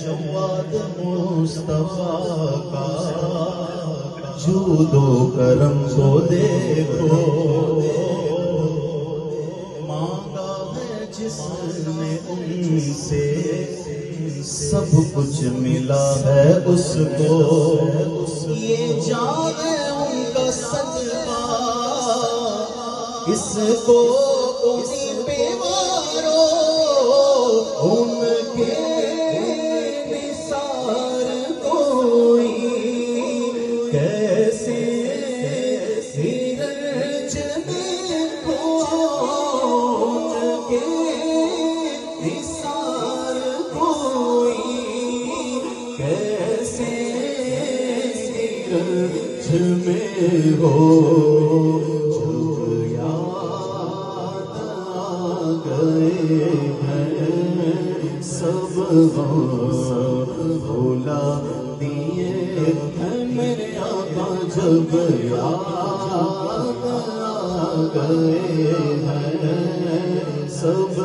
جواد مصطفیٰ کا جود و کرم کو دیکھو، مانگا ہے جس نے ان سے سب کچھ ملا ہے اس کو، یہ جان ہے ان کا صدقہ، اس کو انہیں پہ مارو، ان کے نثار کوئی کیسے سیرج میں ہو، ان کے نثار کوئی کیسے سیرج میں ہو، سب بھولا دیے ہیں میرے آقا، جب یاد آ گئے ہیں سب